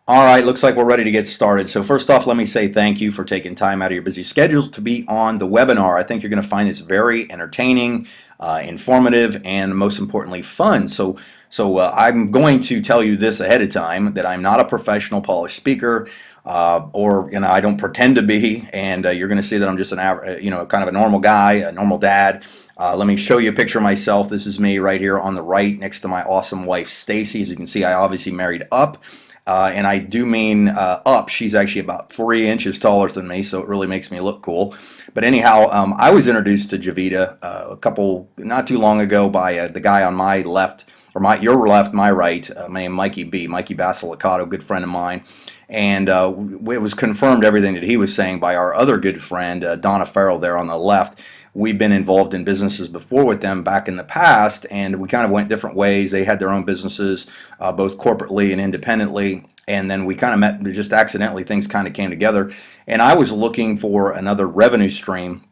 All right, looks like we're ready to get started. So first off, let me say thank you for taking time out of your busy schedules to be on the webinar. I think you're going to find this very entertaining, informative, and most importantly, fun. So I'm going to tell you this ahead of time that I'm not a professional polished speaker, or I don't pretend to be. And you're going to see that I'm just an kind of a normal guy, a normal dad. Let me show you a picture of myself. This is me right here on the right next to my awesome wife, Stacy. As you can see, I obviously married up. And I do mean up. She's actually about 3 inches taller than me, so it really makes me look cool. But anyhow, I was introduced to Javita not too long ago by the guy on my left, or your left, my right, named Mikey Basilicato, good friend of mine. And it was confirmed everything that he was saying by our other good friend, Donna Farrell, there on the left. We've been involved in businesses before with them back in the past, and we kind of went different ways. They had their own businesses, both corporately and independently, and then we kind of met just accidentally. Things kind of came together, and I was looking for another revenue stream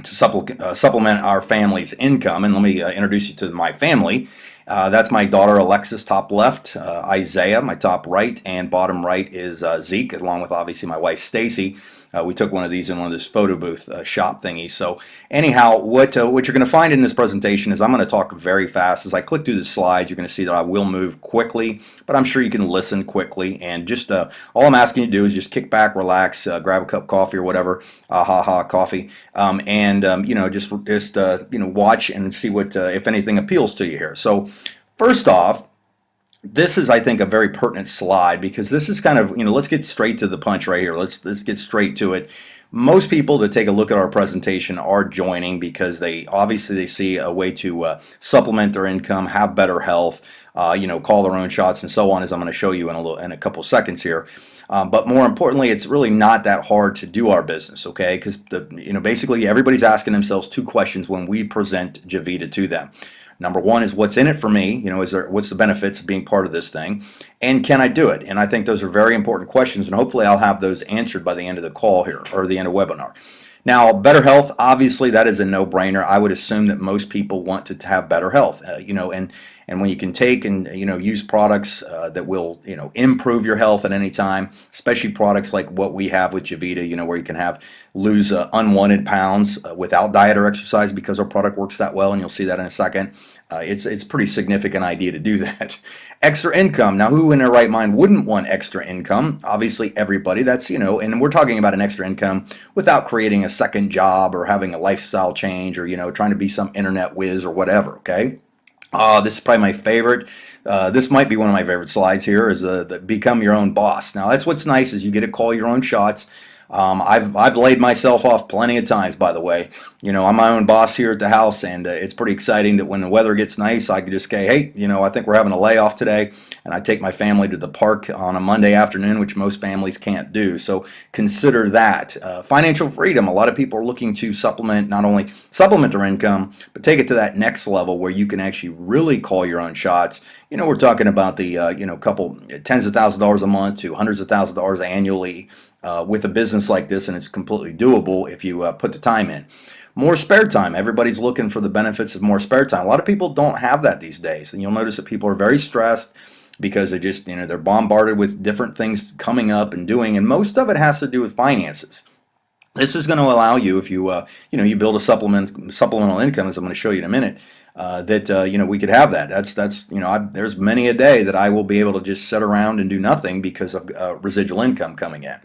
to supplement our family's income. And let me introduce you to my family. That's my daughter Alexis, top left, Isaiah, my top right, and bottom right is Zeke, along with obviously my wife Stacy. We took one of these in one of this photo booth shop thingies. So anyhow, what you're going to find in this presentation is I'm going to talk very fast. As I click through the slides, you're going to see that I will move quickly, but I'm sure you can listen quickly. And just all I'm asking you to do is just kick back, relax, grab a cup of coffee or whatever, coffee, and just watch and see what if anything appeals to you here. So first off, this is, I think, a very pertinent slide because this is kind of, let's get straight to the punch right here. Let's get straight to it. Most people that take a look at our presentation are joining because they see a way to supplement their income, have better health, call their own shots and so on, as I'm going to show you in a couple seconds here. But more importantly, it's really not that hard to do our business, okay? Because basically everybody's asking themselves two questions when we present Javita to them. Number one is, what's in it for me? What's the benefits of being part of this thing? And can I do it? And I think those are very important questions, and hopefully I'll have those answered by the end of the call here, or the end of the webinar. Now, better health, obviously that is a no-brainer. I would assume that most people want to have better health, and when you can take and use products that will improve your health at any time, especially products like what we have with Javita, where you can lose unwanted pounds without diet or exercise because our product works that well, and you'll see that in a second. It's pretty significant idea to do that. Extra income. Now, who in their right mind wouldn't want extra income? Obviously, everybody. That's, and we're talking about an extra income without creating a second job or having a lifestyle change or, trying to be some internet whiz or whatever, okay? This is probably my favorite. This might be one of my favorite slides here, is the become your own boss. Now, that's what's nice, is you get to call your own shots. I've laid myself off plenty of times, by the way. I'm my own boss here at the house, and it's pretty exciting that when the weather gets nice, I can just say, hey, I think we're having a layoff today, and I take my family to the park on a Monday afternoon, which most families can't do. So consider that. Financial freedom. A lot of people are looking to not only supplement their income, but take it to that next level where you can actually really call your own shots. We're talking about the couple tens of thousands of dollars a month to hundreds of thousands of dollars annually with a business like this, and it's completely doable if you put the time in. More spare time. Everybody's looking for the benefits of more spare time. A lot of people don't have that these days, and you'll notice that people are very stressed because they just they're bombarded with different things coming up and doing, and most of it has to do with finances. This is going to allow you, if you you build a supplemental income, as I'm going to show you in a minute, that we could have that. There's many a day that I will be able to just sit around and do nothing because of residual income coming in.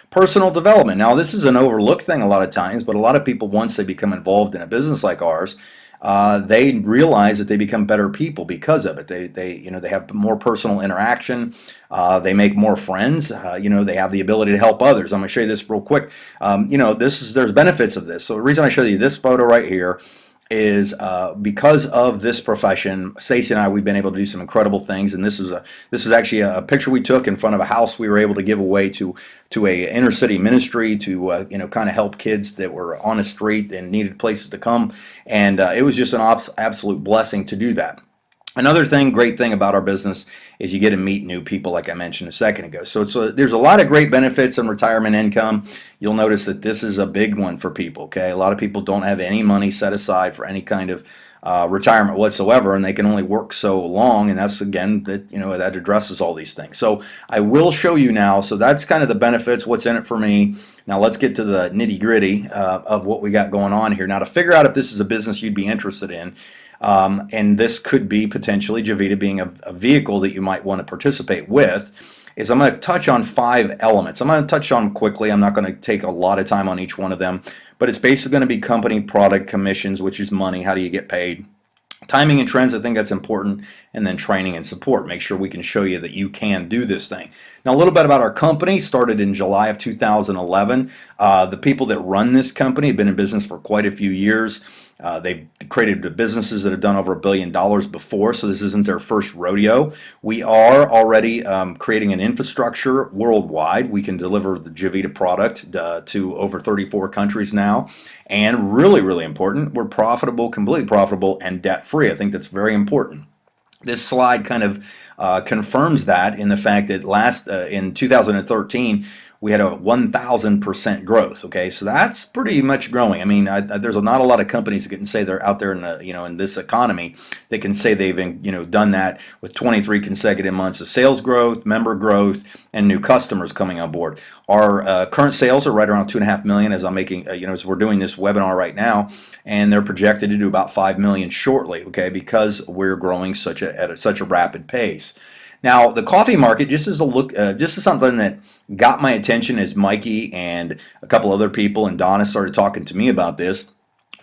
Personal development. Now, this is an overlooked thing a lot of times, but a lot of people, once they become involved in a business like ours, they realize that they become better people because of it. They have more personal interaction. They make more friends. They have the ability to help others. I'm going to show you this real quick. There's benefits of this. So the reason I show you this photo right here is because of this profession, Stacey and I, we've been able to do some incredible things. And this is actually a picture we took in front of a house we were able to give away to a inner city ministry to kind of help kids that were on the street and needed places to come. And it was just an absolute blessing to do that. Another great thing about our business is you get to meet new people, like I mentioned a second ago. So there's a lot of great benefits in retirement income. You'll notice that this is a big one for people, okay? A lot of people don't have any money set aside for any kind of retirement whatsoever, and they can only work so long, and that's again that that addresses all these things. So I will show you now. So that's kind of the benefits, what's in it for me. Now let's get to the nitty gritty of what we got going on here. Now to figure out if this is a business you'd be interested in, and this could be potentially Javita being a vehicle that you might want to participate with, is I'm going to touch on 5 elements. I'm going to touch on them quickly. I'm not going to take a lot of time on each one of them, but it's basically going to be company, product, commissions, which is money. How do you get paid? Timing and trends, I think that's important, and then training and support. Make sure we can show you that you can do this thing. Now, a little bit about our company. Started in July of 2011. The people that run this company have been in business for quite a few years. They've created businesses that have done over $1 billion before, so this isn't their first rodeo. We are already creating an infrastructure worldwide. We can deliver the Javita product to over 34 countries now. And really, really important, we're profitable, completely profitable, and debt-free. I think that's very important. This slide kind of confirms that in the fact that in 2013, we had a 1,000% growth. Okay, so that's pretty much growing. I mean, there's not a lot of companies that can say they're out there in in this economy that can say they've done that with 23 consecutive months of sales growth, member growth, and new customers coming on board. Our current sales are right around 2.5 million as I'm making as we're doing this webinar right now, and they're projected to do about 5 million shortly. Okay, because we're growing at such a rapid pace. Now, the coffee market, just as something that got my attention as Mikey and a couple other people and Donna started talking to me about this,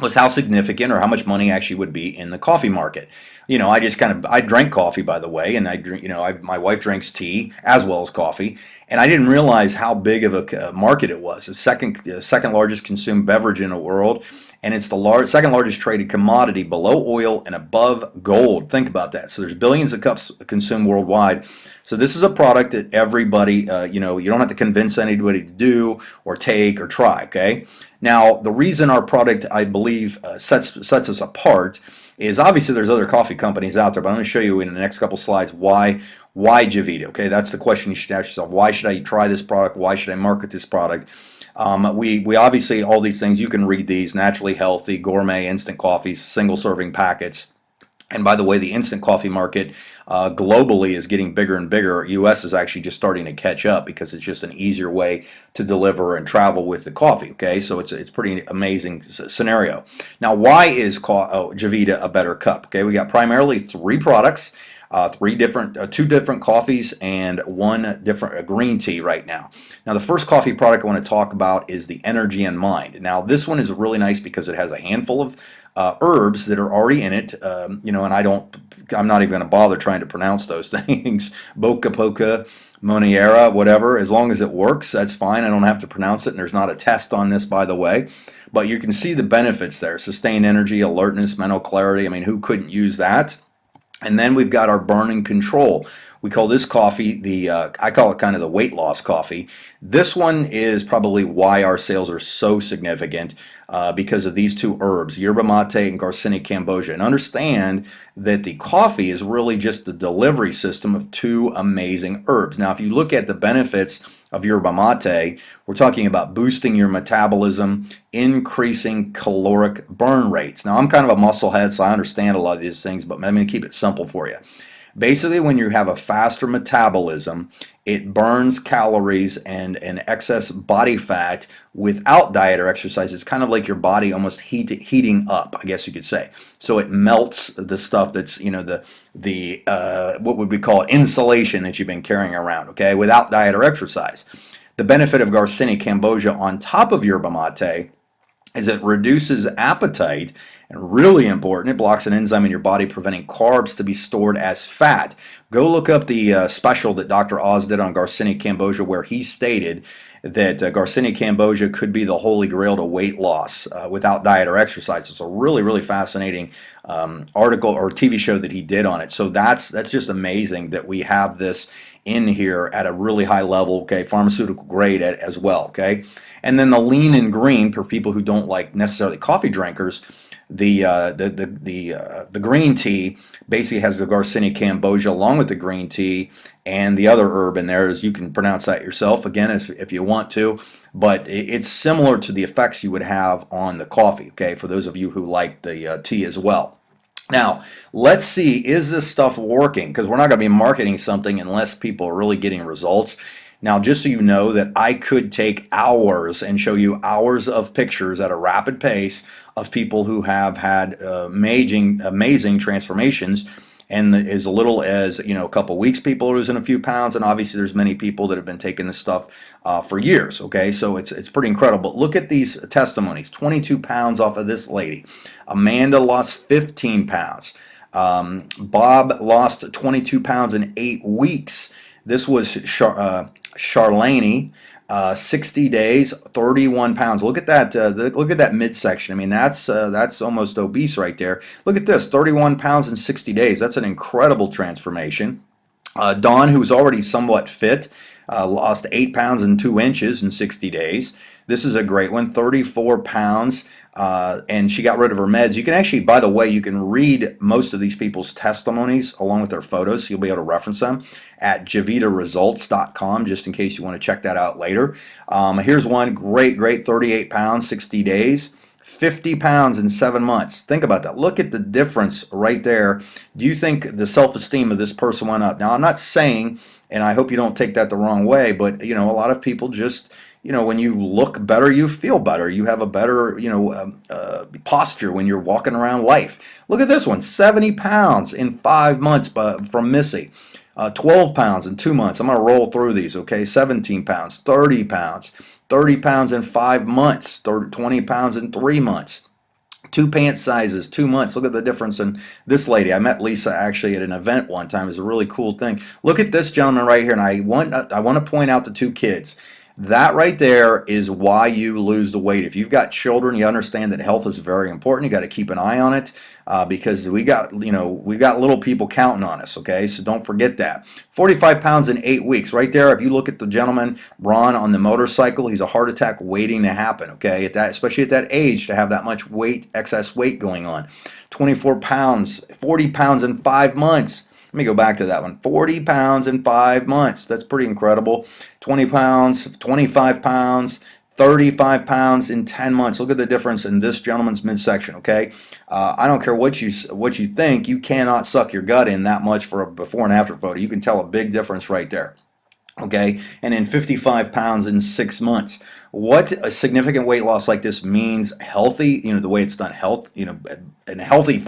was how significant or how much money actually would be in the coffee market. I drank coffee, by the way, and my wife drinks tea as well as coffee, and I didn't realize how big of a market it was. The second largest consumed beverage in the world, and it's the second largest traded commodity below oil and above gold. Think about that. So there's billions of cups consumed worldwide. So this is a product that everybody, you don't have to convince anybody to do or take or try. Okay. Now the reason our product, I believe, sets us apart is obviously there's other coffee companies out there, but I'm going to show you in the next couple slides why Javita. Okay, that's the question you should ask yourself. Why should I try this product? Why should I market this product? We obviously, all these things, you can read these: naturally healthy, gourmet, instant coffees, single serving packets. And by the way, the instant coffee market globally is getting bigger and bigger. US is actually just starting to catch up because it's just an easier way to deliver and travel with the coffee. Okay, so it's pretty amazing scenario. Now, why is Javita a better cup? Okay, we got primarily 3 products. Two different coffees and one different green tea right now. Now the first coffee product I want to talk about is the Energy and Mind. Now this one is really nice because it has a handful of herbs that are already in it, and I'm not even going to bother trying to pronounce those things. Boca Poca, Moniera, whatever. As long as it works, that's fine. I don't have to pronounce it, and there's not a test on this, by the way. But you can see the benefits there: sustained energy, alertness, mental clarity. I mean, who couldn't use that? And then we've got our burn and control. We call this coffee I call it kind of the weight loss coffee. This one is probably why our sales are so significant because of these 2 herbs, yerba mate and Garcinia cambogia. And understand that the coffee is really just the delivery system of 2 amazing herbs. Now, if you look at the benefits of yerba mate, we're talking about boosting your metabolism, increasing caloric burn rates. Now, I'm kind of a muscle head, so I understand a lot of these things, but I'm going to keep it simple for you. Basically, when you have a faster metabolism, it burns calories and excess body fat without diet or exercise. It's kind of like your body almost heating up, I guess you could say. So it melts the stuff that's, what would we call insulation that you've been carrying around, okay, without diet or exercise. The benefit of Garcinia cambogia on top of yerba mate is it reduces appetite, and really important, it blocks an enzyme in your body preventing carbs to be stored as fat. Go look up the special that Dr. Oz did on Garcinia cambogia, where he stated that Garcinia cambogia could be the holy grail to weight loss without diet or exercise. It's a really, really fascinating article or TV show that he did on it. So that's just amazing that we have this in here at a really high level, okay, pharmaceutical grade as well, okay. And then the lean and green, for people who don't like necessarily coffee drinkers, the green tea basically has the Garcinia cambogia along with the green tea and the other herb in there. As you can pronounce that yourself again if you want to, but it's similar to the effects you would have on the coffee, okay, for those of you who like the tea as well. Now, let's see, is this stuff working? Because we're not going to be marketing something unless people are really getting results. Now, just so you know that I could take hours and show you hours of pictures at a rapid pace of people who have had amazing transformations. And as little as, a couple weeks, people are losing a few pounds, and obviously there's many people that have been taking this stuff for years. Okay, so it's pretty incredible. Look at these testimonies: 22 pounds off of this lady. Amanda lost 15 pounds. Bob lost 22 pounds in 8 weeks. This was Charlene. 60 days, 31 pounds. Look at that. Look at that midsection. I mean, that's almost obese right there. Look at this: 31 pounds in 60 days. That's an incredible transformation. Dawn, who's already somewhat fit, lost 8 pounds and 2 inches in 60 days. This is a great one: 34 pounds. And she got rid of her meds. You can actually, by the way, you can read most of these people's testimonies along with their photos, so you'll be able to reference them at javitaresults.com, just in case you want to check that out later. Here's one: great, 38 pounds, 60 days. 50 pounds in 7 months. Think about that. Look at the difference right there. Do you think the self-esteem of this person went up? Now, I'm not saying, and I hope you don't take that the wrong way, but a lot of people just, when you look better, you feel better. You have a better, posture when you're walking around life. Look at this one: 70 pounds in 5 months from Missy. 12 pounds in 2 months. I'm going to roll through these, okay? 17 pounds, 30 pounds, 30 pounds in 5 months, 20 pounds in 3 months. 2 pant sizes, 2 months. Look at the difference in this lady. I met Lisa actually at an event one time. It was a really cool thing. Look at this gentleman right here, and I want to point out the 2 kids. That right there is why you lose the weight. If you've got children, you understand that health is very important. You got to keep an eye on it because we got little people counting on us. Okay, so don't forget that. 45 pounds in 8 weeks, right there. If you look at the gentleman Ron on the motorcycle, he's a heart attack waiting to happen. Okay, especially at that age, to have that much weight, excess weight going on. 24 pounds, 40 pounds in 5 months. Let me go back to that one. 40 pounds in 5 months. That's pretty incredible. 20 pounds, 25 pounds, 35 pounds in 10 months. Look at the difference in this gentleman's midsection, okay? I don't care what you think. You cannot suck your gut in that much for a before and after photo. You can tell a big difference right there. Okay, and then 55 pounds in 6 months. What a significant weight loss like this means healthy, the way it's done in healthy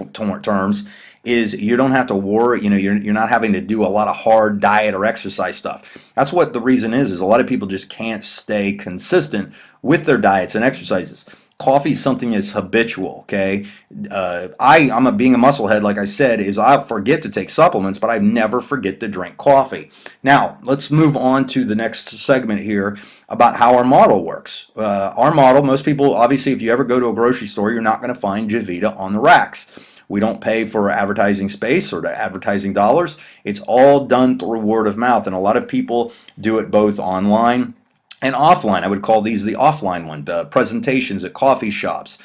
terms, is you don't have to worry, you're not having to do a lot of hard diet or exercise stuff. That's what the reason is a lot of people just can't stay consistent with their diets and exercises. Coffee is something that's habitual, okay? Being a musclehead, like I said, is I forget to take supplements, but I never forget to drink coffee. Now, let's move on to the next segment here about how our model works. Our model, most people, obviously, if you ever go to a grocery store, you're not going to find Javita on the racks. We don't pay for advertising space or advertising dollars. It's all done through word of mouth, and a lot of people do it both online and offline. I would call these the offline one, presentations at coffee shops,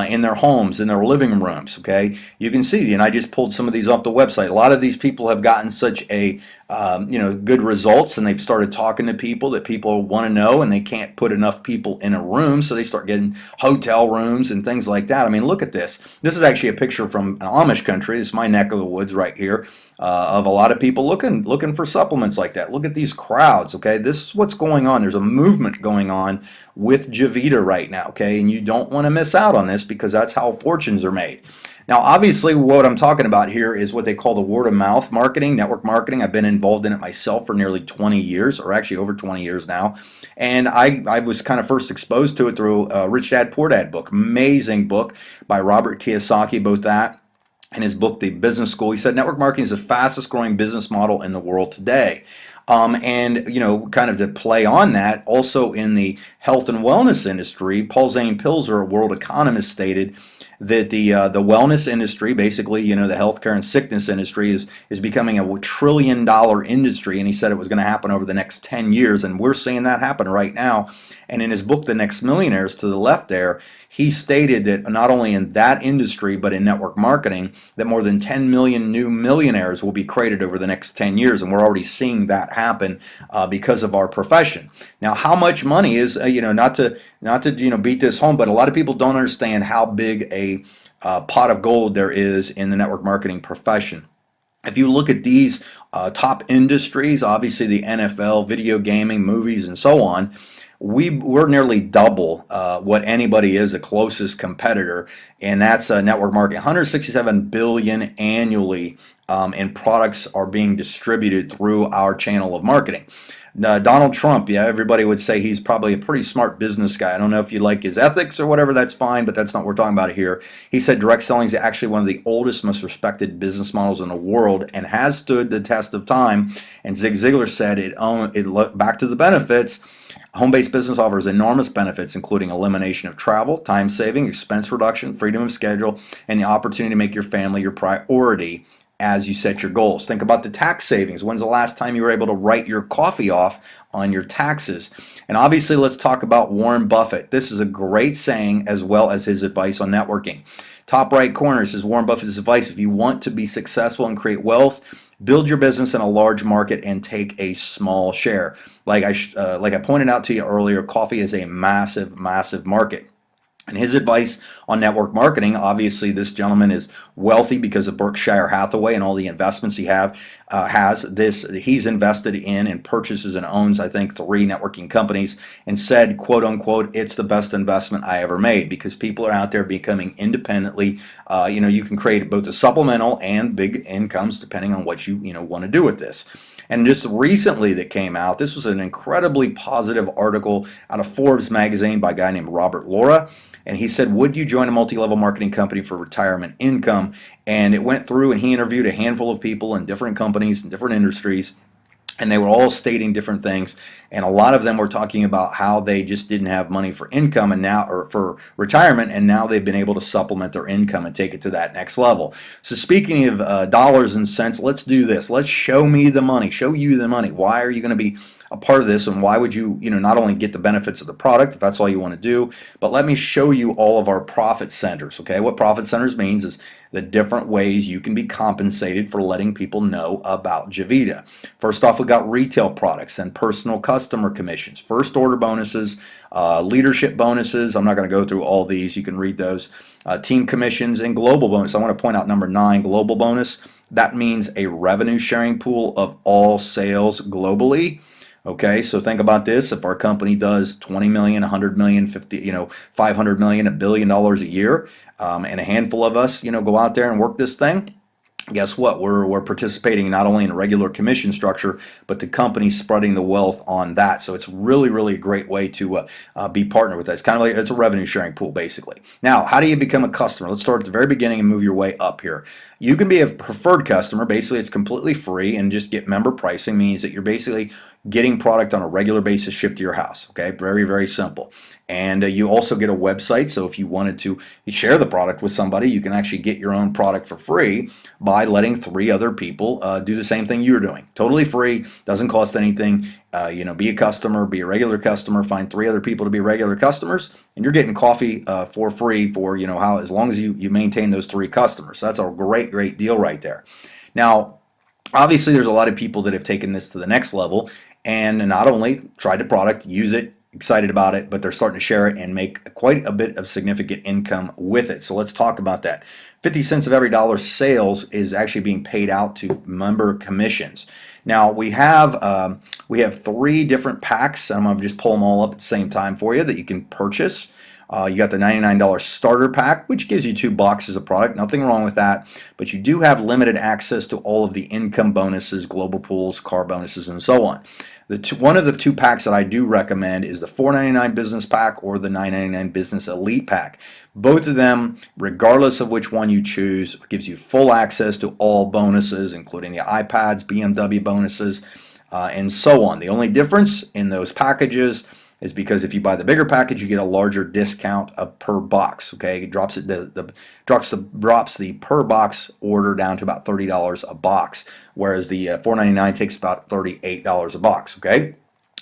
in their homes, in their living rooms. Okay, you can see, and I just pulled some of these off the website. A lot of these people have gotten such a good results, and they've started talking to people that people want to know, and they can't put enough people in a room, so they start getting hotel rooms and things like that. I mean, look at this. This is actually a picture from an Amish country. This is my neck of the woods right here, of a lot of people looking for supplements like that. Look at these crowds. Okay, this is what's going on. There's a movement going on with Javita right now. Okay, and you don't want to miss out on this because that's how fortunes are made. Now, obviously, what I'm talking about here is what they call the word of mouth marketing, network marketing. I've been involved in it myself for nearly 20 years, or actually over 20 years now. And I was kind of first exposed to it through Rich Dad Poor Dad book. Amazing book by Robert Kiyosaki, both that and his book, The Business School. He said network marketing is the fastest growing business model in the world today. And, kind of to play on that, also in the health and wellness industry, Paul Zane Pilzer, a world economist, stated that the wellness industry, basically, the healthcare and sickness industry, is becoming a $1 trillion industry, and he said it was going to happen over the next 10 years, and we're seeing that happen right now. And in his book, The Next Millionaires, to the left there, he stated that not only in that industry, but in network marketing, that more than 10 million new millionaires will be created over the next 10 years, and we're already seeing that happen because of our profession. Now, how much money is, not to beat this home, but a lot of people don't understand how big a pot of gold there is in the network marketing profession. If you look at these top industries, obviously the NFL, video gaming, movies, and so on, we're nearly double what anybody is, the closest competitor, and that's network marketing. 167 billion annually in products are being distributed through our channel of marketing. Donald Trump, yeah, everybody would say he's probably a pretty smart business guy. I don't know if you like his ethics or whatever, that's fine, but that's not what we're talking about here. He said direct selling is actually one of the oldest, most respected business models in the world and has stood the test of time. And Zig Ziglar said back to the benefits. Home-based business offers enormous benefits, including elimination of travel, time saving, expense reduction, freedom of schedule, and the opportunity to make your family your priority as you set your goals. Think about the tax savings. When's the last time you were able to write your coffee off on your taxes? And obviously, let's talk about Warren Buffett. This is a great saying as well as his advice on networking. Top right corner says Warren Buffett's advice: if you want to be successful and create wealth, build your business in a large market and take a small share. Like I pointed out to you earlier, coffee is a massive, massive market. And his advice on network marketing, obviously this gentleman is wealthy because of Berkshire Hathaway and all the investments he's invested in and purchases and owns, I think, 3 networking companies, and said, quote unquote, it's the best investment I ever made, because people are out there becoming independently. You can create both a supplemental and big incomes depending on what you want to do with this. And just recently that came out, this was an incredibly positive article out of Forbes magazine by a guy named Robert Laura. And he said, would you join a multi-level marketing company for retirement income? And it went through and he interviewed a handful of people in different companies and different industries. And they were all stating different things, and a lot of them were talking about how they just didn't have money for income or for retirement, and now they've been able to supplement their income and take it to that next level. So speaking of dollars and cents, let's do this. Let's show me the money. Show you the money. Why are you going to be a part of this, and why would you not only get the benefits of the product if that's all you want to do, but let me show you all of our profit centers. Okay, what profit centers means is the different ways you can be compensated for letting people know about Javita. First off, we got retail products and personal customer commissions, first order bonuses, leadership bonuses. I'm not going to go through all these. You can read those. Team commissions and global bonus. I want to point out number 9, global bonus. That means a revenue sharing pool of all sales globally. Okay, so think about this. If our company does 20 million, 100 million, 50, 500 million, $1 billion a year, and a handful of us, go out there and work this thing, guess what? We're participating not only in a regular commission structure, but the company spreading the wealth on that. So it's really, really a great way to be partnered with that. It's kind of like it's a revenue sharing pool, basically. Now, how do you become a customer? Let's start at the very beginning and move your way up here. You can be a preferred customer. Basically, it's completely free and just get member pricing. Means that you're basically getting product on a regular basis shipped to your house. Okay, very, very simple. And you also get a website. So if you wanted to share the product with somebody, you can actually get your own product for free by letting 3 other people do the same thing you're doing. Totally free, doesn't cost anything. Be a customer, be a regular customer, find 3 other people to be regular customers, and you're getting coffee for free for as long as you maintain those 3 customers. So that's a great, great deal right there. Now, obviously, there's a lot of people that have taken this to the next level and not only tried the product, use it, excited about it, but they're starting to share it and make quite a bit of significant income with it. So let's talk about that. 50 cents of every dollar sales is actually being paid out to member commissions. Now we have 3 different packs. I'm going to just pull them all up at the same time for you that you can purchase. You got the $99 starter pack, which gives you 2 boxes of product. Nothing wrong with that. But you do have limited access to all of the income bonuses, global pools, car bonuses, and so on. One of the 2 packs that I do recommend is the $4.99 Business Pack or the $9.99 Business Elite Pack. Both of them, regardless of which one you choose, gives you full access to all bonuses, including the iPads, BMW bonuses, and so on. The only difference in those packages is because if you buy the bigger package, you get a larger discount per box. Okay, it drops the per box order down to about $30 a box, whereas the $4.99 takes about $38 a box. Okay.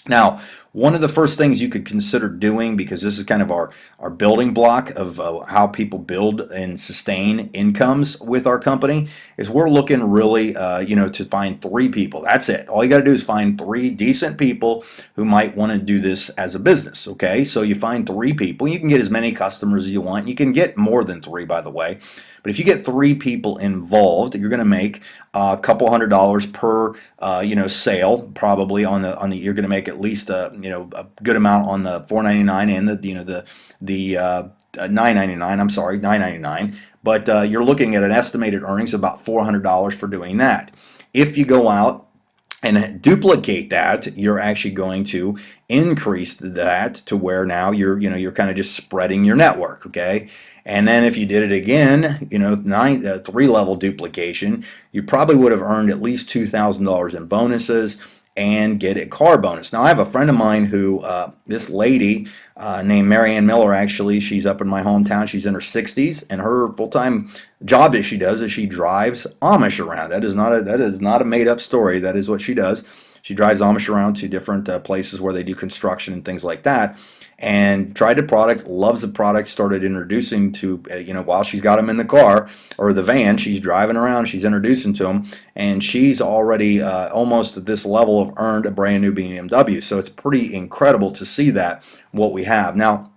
Now, One of the first things you could consider doing, because this is kind of our building block of how people build and sustain incomes with our company, is we're looking really, to find three people. That's it. All you got to do is find three decent people who might want to do this as a business. Okay, so you find three people. You can get as many customers as you want. You can get more than three, by the way. But if you get three people involved, you're going to make a couple $100s per sale, probably on the you're going to make at least a good amount on the 499 and the 999. I'm sorry, 999. But you're looking at an estimated earnings of about $400 for doing that. If you go out and duplicate that, you're actually going to increase that to where now you're kind of just spreading your network. Okay. And then if you did it again, three level duplication, you probably would have earned at least $2,000 in bonuses and get a car bonus. Now I have a friend of mine who, this lady named Marianne Miller, actually, she's up in my hometown. She's in her 60s, and her full-time job that she does is she drives Amish around. That is not a made-up story. That is what she does. She drives Amish around to different places where they do construction and things like that, and tried the product, loves the product, started introducing to, while she's got them in the car or the van, she's driving around, she's introducing to them, and she's already almost at this level of earned a brand new BMW. So it's pretty incredible to see that, what we have. Now,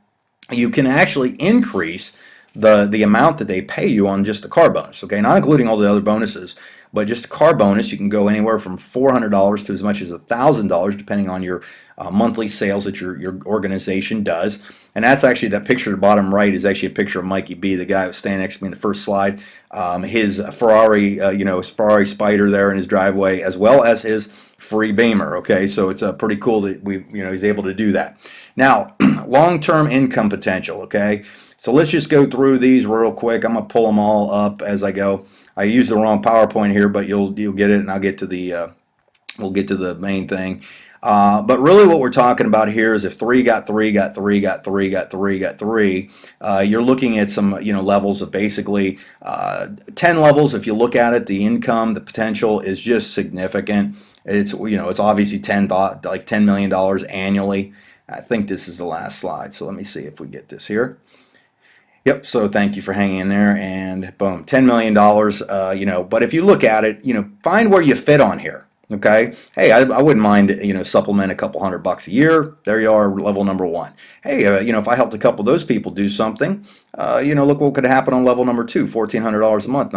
you can actually increase the amount that they pay you on just the car bonus, okay? Not including all the other bonuses, but just the car bonus. You can go anywhere from $400 to as much as $1,000, depending on your monthly sales that your organization does. And that's actually, that picture at the bottom right is actually a picture of Mikey B, the guy who was standing next to me in the first slide. His Ferrari, his Ferrari Spider there in his driveway, as well as his free Beamer. Okay, so it's pretty cool that he's able to do that. Now, long-term income potential. Okay, so let's just go through these real quick. I'm gonna pull them all up as I go. I used the wrong PowerPoint here, but you'll get it, and I'll get to the we'll get to the main thing. But really what we're talking about here is if 3 got 3, got 3, got 3, got 3, got 3, you're looking at some levels of basically 10 levels. If you look at it, the income, the potential is just significant. It's it's obviously like $10 million annually. I think this is the last slide, so let me see if we get this here. Yep, so thank you for hanging in there, and boom, $10 million, but if you look at it, find where you fit on here, okay? Hey, I wouldn't mind, supplement a couple $100 a year. There you are, level number 1. Hey, if I helped a couple of those people do something, look what could happen on level number 2, $1,400 a month,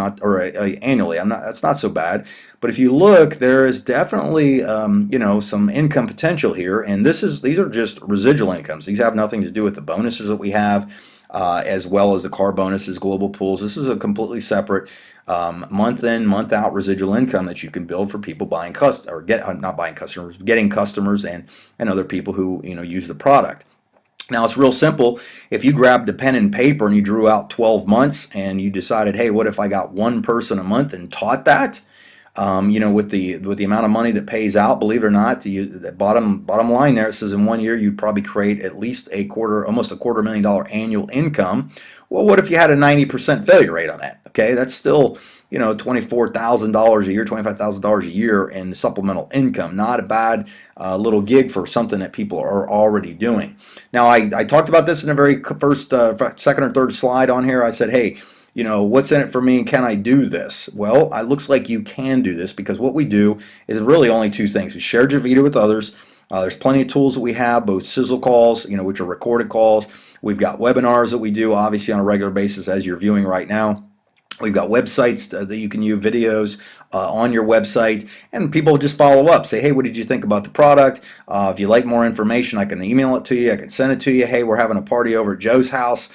annually. That's not so bad. But if you look, there is definitely, some income potential here, and these are just residual incomes. These have nothing to do with the bonuses that we have. As well as the car bonuses, global pools. This is a completely separate month in, month out residual income that you can build for people buying not buying customers, getting customers and other people who use the product. Now it's real simple. If you grabbed a pen and paper and you drew out 12 months and you decided, hey, what if I got one person a month and taught that? With the amount of money that pays out, believe it or not, the bottom line there, it says in 1 year you'd probably create at least almost a $250,000 annual income. Well, what if you had a 90% failure rate on that? Okay, that's still $24,000 a year, $25,000 a year in supplemental income. Not a bad little gig for something that people are already doing. Now, I talked about this in the very first, second or third slide on here. I said, hey, what's in it for me and can I do this? Well, it looks like you can do this because what we do is really only two things. We share Javita with others. There's plenty of tools that we have, both sizzle calls, which are recorded calls. We've got webinars that we do, obviously, on a regular basis as you're viewing right now. We've got websites that you can use videos on your website, and people just follow up, say, hey, what did you think about the product? If you like more information, I can email it to you, I can send it to you. Hey, we're having a party over at Joe's house.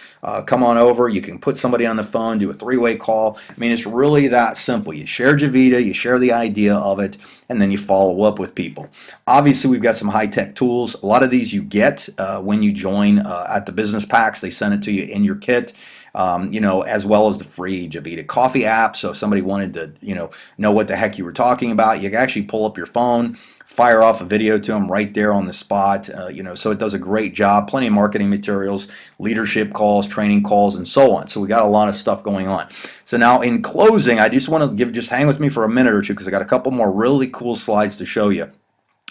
Come on over. You can put somebody on the phone, do a 3-way call. I mean, it's really that simple. You share Javita, you share the idea of it, and then you follow up with people. Obviously, we've got some high-tech tools. A lot of these you get when you join at the business packs. They send it to you in your kit. As well as the free Javita coffee app. So if somebody wanted to, know what the heck you were talking about, you can actually pull up your phone, fire off a video to them right there on the spot. So it does a great job. Plenty of marketing materials, leadership calls, training calls, and so on. So we got a lot of stuff going on. So now in closing, I just want to just hang with me for a minute or two because I got a couple more really cool slides to show you.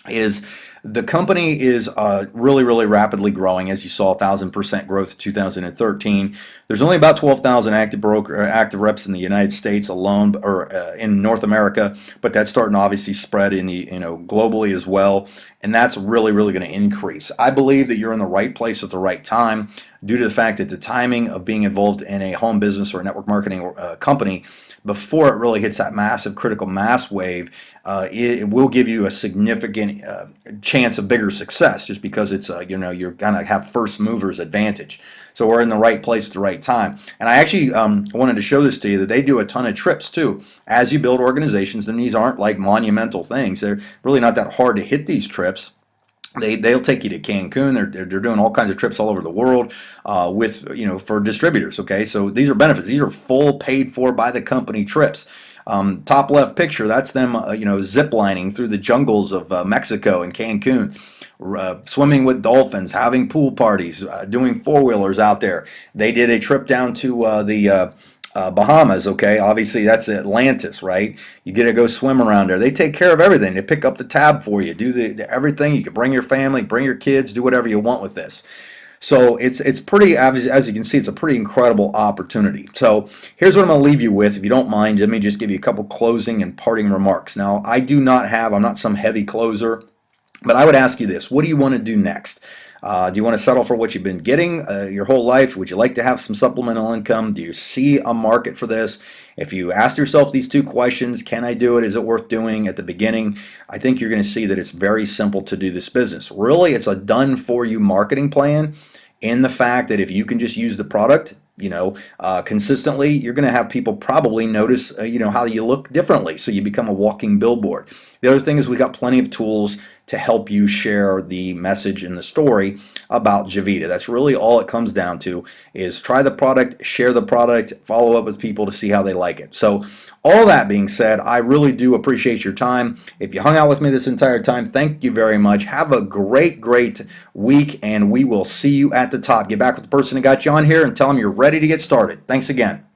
Is The company is really, really rapidly growing, as you saw, 1,000% growth in 2013. There's only about 12,000 active reps in the United States alone, or in North America, but that's starting to obviously spread in the globally as well, and that's really, really going to increase. I believe that you're in the right place at the right time, due to the fact that the timing of being involved in a home business or a network marketing company before it really hits that massive critical mass wave, it will give you a significant chance of bigger success, just because it's you're gonna have first movers advantage. So we're in the right place at the right time. And I actually wanted to show this to you, that they do a ton of trips too as you build organizations, and these aren't like monumental things. They're really not that hard to hit these trips. They'll take you to Cancun. They're doing all kinds of trips all over the world with for distributors. Okay, so these are benefits. These are full paid for by the company trips. Top left picture, that's them zip lining through the jungles of Mexico and Cancun, swimming with dolphins, having pool parties, doing four-wheelers out there. They did a trip down to the Bahamas. Okay, obviously that's Atlantis, right? You get to go swim around there. They take care of everything. They pick up the tab for you, do the everything. You can bring your family, bring your kids, do whatever you want with this. So it's pretty, as you can see, it's a pretty incredible opportunity. So here's what I'm going to leave you with. If you don't mind, let me just give you a couple closing and parting remarks. Now, I'm not some heavy closer, but I would ask you this: what do you want to do next? Do you want to settle for what you've been getting your whole life? Would you like to have some supplemental income? Do you see a market for this? If you ask yourself these two questions, can I do it? Is it worth doing at the beginning? I think you're going to see that it's very simple to do this business. Really, it's a done for you marketing plan, in the fact that if you can just use the product, consistently, you're going to have people probably notice, how you look differently. So you become a walking billboard. The other thing is we got plenty of tools to help you share the message and the story about Javita. That's really all it comes down to, is try the product, share the product, follow up with people to see how they like it. So all that being said, I really do appreciate your time. If you hung out with me this entire time, thank you very much. Have a great, great week, and we will see you at the top. Get back with the person who got you on here and tell them you're ready to get started. Thanks again.